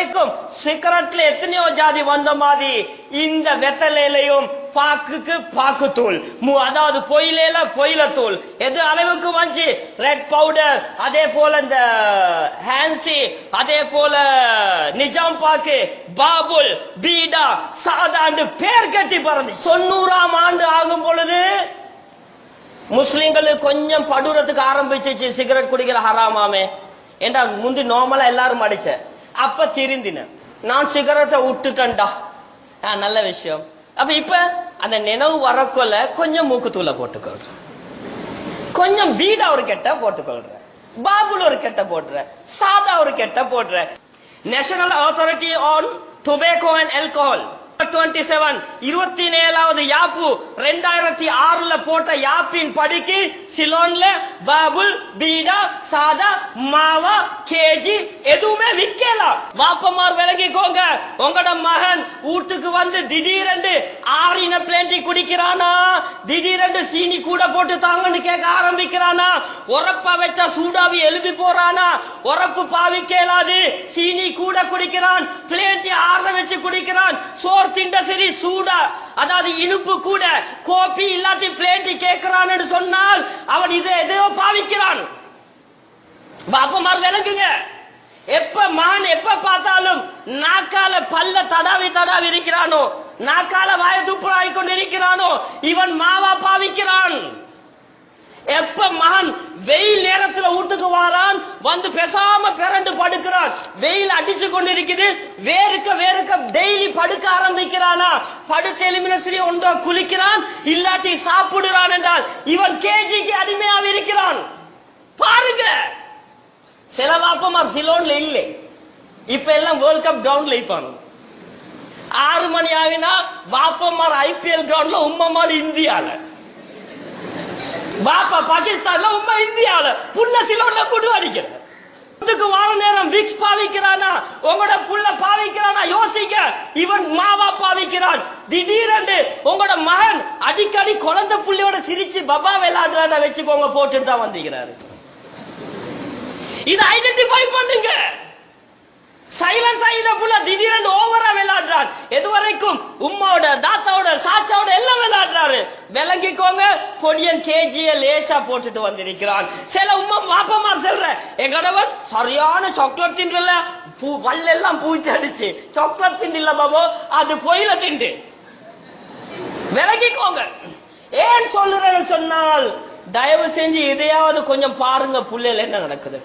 வரைக்கும் சிகரெட்ல எத்தனையோ ஜாதி வந்த மாதிரி இந்த வெத்தலையிலையும் பாக்குக்கு பாக்குத்தூள், அதாவது பொயில பொயிலத்தூள் எது அளவுக்கு வந்துச்சு. ரெட் பவுடர், அதே போல இந்த ஹான்சி, அதே போல நிஜாம் பாக்கு, பாபுல், பீடா, சாதாண்டு பேர் கட்டி பறந்து 90ஆம் ஆண்டு ஆகும் பொழுது முஸ்லிம்களுக்கு கொஞ்சம் படுறதுக்கு ஆரம்பிச்சிச்சு சிகரெட் குடிக்கிற ஹராமாமே. ஏண்டா முந்தி நார்மலா எல்லாரும் அடிச்ச, அப்ப திருந்தின நான் சிகரெட்டை விட்டுட்டேன்டா, நல்ல விஷயம். அப்ப இப்ப அந்த நினைவு வரக்குள்ள கொஞ்சம் மூக்குத்தூளை போட்டுக்கொள்ற, கொஞ்சம் பீடா ஒரு கெட்ட போட்டுக்கொள்ற, பாபுல் ஒரு கெட்ட போடுற, சாதா ஒரு கெட்ட போடுற. National authority on tobacco and alcohol 27வது யாப்பு 2006 போட்ட யாப்பின் படிக்கு சிலோன்ல பாபுல், பீடா, சாதா, மாவா, கேஜி எதுவுமே விக்கலாம். வாப்பமார் விளங்கிக்கோங்க, உங்களோட மகன் வீட்டுக்கு வந்து திடீரென்று ஆறின பிளேண்டி குடிக்கிறானா, திடீரென்று சீனி கூட போட்டு தாங்கன்னு கேட்க ஆரம்பிக்கிறானா, உரப்பா வச்சா சூடாவி எழுப்பி போறானா, உரப்பு பாவிக்கலாது சீனி கூட குடிக்கிறான், பிளேண்டி ஆற வச்சு குடிக்கிறான், சோர் திண்ட சரி சூடா அதாவது இனிப்பு கூட கோப்பி இல்லாட்டி பிளேண்டி கேட்கிறான் என்று சொன்னால் அவன் இதை எதையோ பாவிக்கிறான். பாப்பமார் விளங்குங்க, எப்ப மான் எப்ப பார்த்தாலும் நாக்கால பல்ல தடாவி தடாவி இருக்கிறானோ, நாக்கால வாய துப்புராய் கொண்டு இருக்கிறானோ இவன் மாவா பாவிக்கிறான். எப்ப மகன் வெயில் நேரத்துல வீட்டுக்கு வாரான், வந்து பேசாம பிறண்டு படுக்கிறான், வெயில் அடிச்சு கொண்டிருக்குது, வேறுக்க வேறுக்க டெய்லி படுக்க ஆரம்பிக்கிறானா, படுத்து எலிமினேஷன் ஒன்றோ குளிக்கிறான் இல்லாட்டி சாப்பிடுறான் என்றால் இவன் கேஜிக்கு அடிமையாக இருக்கிறான். பாருங்க, சில வாப்பமார் சிலோன்ல இல்லை, இப்ப எல்லாம் வேர்ல்ட் கப் கிரவுண்ட்ல இருப்பாங்க. 6 மணி ஆகினா வாப்பமார் IPL கிரவுண்ட்ல, உம்மமார் இந்தியால, பாப்பா பாகிஸ்தான்ல, உம்மா இந்தியால, புள்ள சிலோன்ல குடு அடிக்கிற. வீட்டுக்கு வார நேரம் விக்ஸ் பாவிக்கிறானா, உங்களோட புள்ள பாவிக்கிறானா யோசிக்க. இவன் மாவா பாவிக்கிறான். திடீரென்று உங்களோட மகன் அடிக்கடி குழந்தை புள்ளியோட சிரிச்சு பபா விளையாடுறாட வச்சுக்கோங்க போட்டு தான் வந்திருக்கிறாரு. இதை ஐடென்டிஃபை பண்ணுங்க. சைலன்ஸ் ஆகித புள்ள திடீரென்று ஓவரா விளையாடுறான். எதுவரைக்கும் உம்மாவோட தாத்தாவோட சாச்சாவோட எல்லாம் விளையாடுறாரு. விளங்கிக்கோங்க, பொடியன் கேஜிய லேசா போட்டுட்டு வந்திருக்கிறான். சில உம்மா வாப்பமா சொல்ற, எங்கடவன் சரியான சாக்லேட் தின்றல, பல்லெல்லாம் பூச்சி அடிச்சு சாக்லேட் திண்டில்ல பாபோ, அது பொயில திண்டு. விளங்கிக்கோங்க. ஏன் சொல்லுறேன்னு சொன்னால் தயவு செஞ்சு இதையாவது கொஞ்சம் பாருங்க, புள்ளையில என்ன நடக்குது.